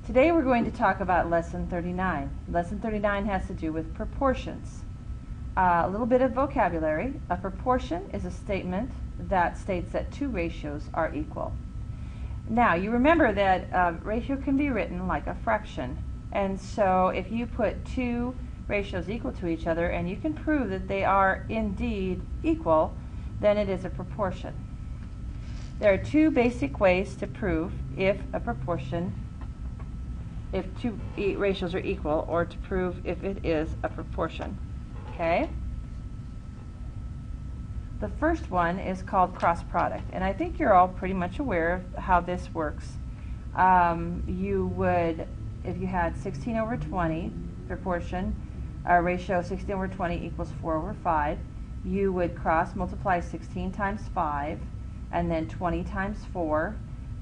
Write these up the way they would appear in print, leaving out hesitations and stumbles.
Today we're going to talk about Lesson 39. Lesson 39 has to do with proportions. A little bit of vocabulary. A proportion is a statement that states that two ratios are equal. Now, you remember that a ratio can be written like a fraction. And so if you put two ratios equal to each other and you can prove that they are indeed equal, then it is a proportion. There are two basic ways to prove if two ratios are equal, or to prove if it is a proportion. Okay? The first one is called cross product, and I think you're all pretty much aware of how this works. You would, if you had 16 over 20 proportion, ratio 16 over 20 equals 4 over 5, you would cross multiply 16 times 5 and then 20 times 4,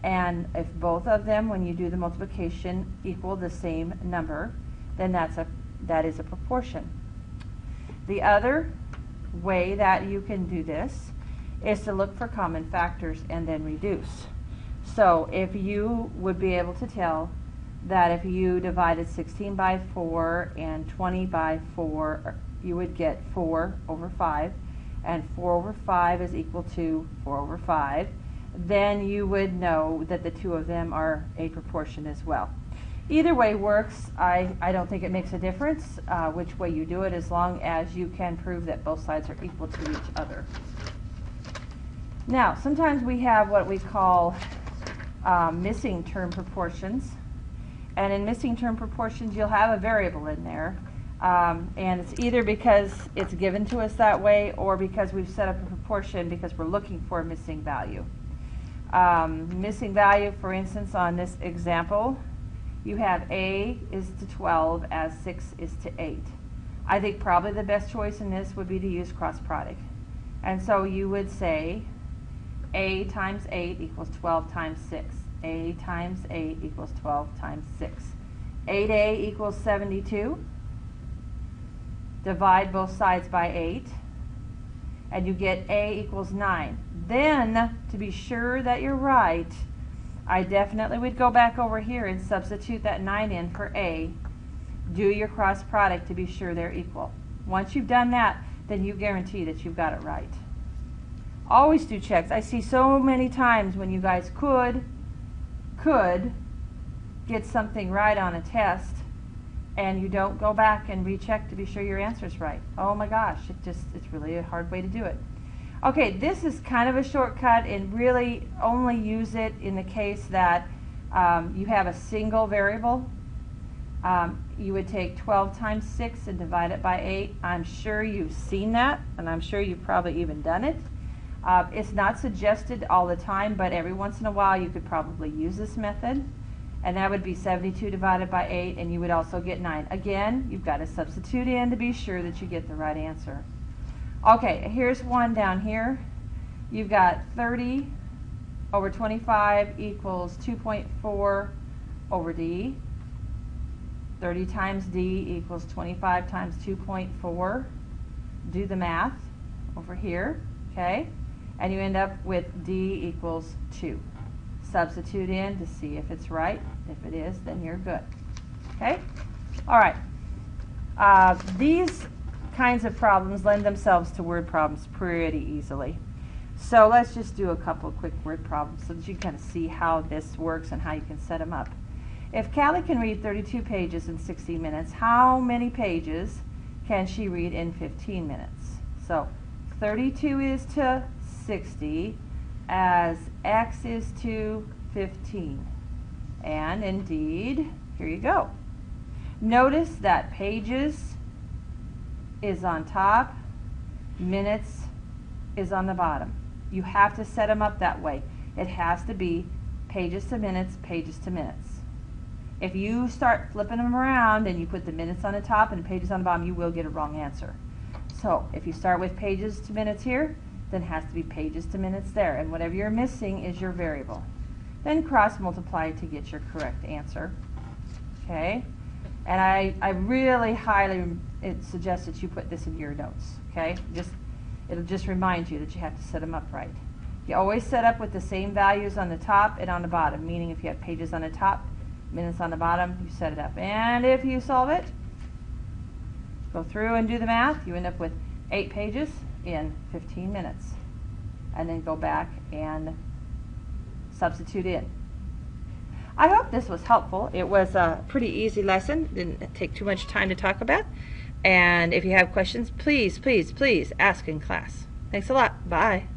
and if both of them, when you do the multiplication, equal the same number, then that is a proportion. The other way that you can do this is to look for common factors and then reduce. So if you would be able to tell that if you divided 16 by 4 and 20 by 4, you would get 4 over 5, and 4 over 5 is equal to 4 over 5, then you would know that the two of them are a proportion as well. Either way works. I don't think it makes a difference which way you do it, as long as you can prove that both sides are equal to each other. Now, sometimes we have what we call missing term proportions. And in missing term proportions, you'll have a variable in there. And it's either because it's given to us that way, or because we've set up a proportion because we're looking for a missing value. Missing value, for instance, on this example, you have A is to 12 as 6 is to 8. I think probably the best choice in this would be to use cross product. And so you would say A times 8 equals 12 times 6. A times 8 equals 12 times 6. 8A equals 72. Divide both sides by 8, and you get A equals 9. Then, to be sure that you're right, I definitely would go back over here and substitute that 9 in for A. Do your cross product to be sure they're equal. Once you've done that, then you guarantee that you've got it right. Always do checks. I see so many times when you guys could get something right on a test, and you don't go back and recheck to be sure your answer's right. Oh my gosh, it's really a hard way to do it. Okay, this is kind of a shortcut, and really only use it in the case that you have a single variable. You would take 12 times 6 and divide it by 8. I'm sure you've seen that, and I'm sure you've probably even done it. It's not suggested all the time, but every once in a while you could probably use this method. And that would be 72 divided by 8, and you would also get 9. Again, you've got to substitute in to be sure that you get the right answer. Okay, here's one down here. You've got 30 over 25 equals 2.4 over D. 30 times D equals 25 times 2.4. Do the math over here, okay? And you end up with D equals 2. Substitute in to see if it's right. If it is, then you're good. Okay? All right. These kinds of problems lend themselves to word problems pretty easily. So let's just do a couple of quick word problems so that you can kind of see how this works and how you can set them up. If Callie can read 32 pages in 60 minutes, how many pages can she read in 15 minutes? So 32 is to 60 as X is to 15. And indeed, here you go. Notice that pages is on top, minutes is on the bottom. You have to set them up that way. It has to be pages to minutes, pages to minutes. If you start flipping them around and you put the minutes on the top and pages on the bottom, you will get a wrong answer. So if you start with pages to minutes here, then it has to be pages to minutes there, and whatever you're missing is your variable. Then cross multiply to get your correct answer. Okay? And I really highly suggest that you put this in your notes. Okay? It'll just remind you that you have to set them up right. You always set up with the same values on the top and on the bottom, meaning if you have pages on the top, minutes on the bottom, you set it up. And if you solve it, go through and do the math, you end up with 8 pages in 15 minutes. And then go back and substitute in. I hope this was helpful. It was a pretty easy lesson. Didn't take too much time to talk about. And if you have questions, please, please, please ask in class. Thanks a lot. Bye.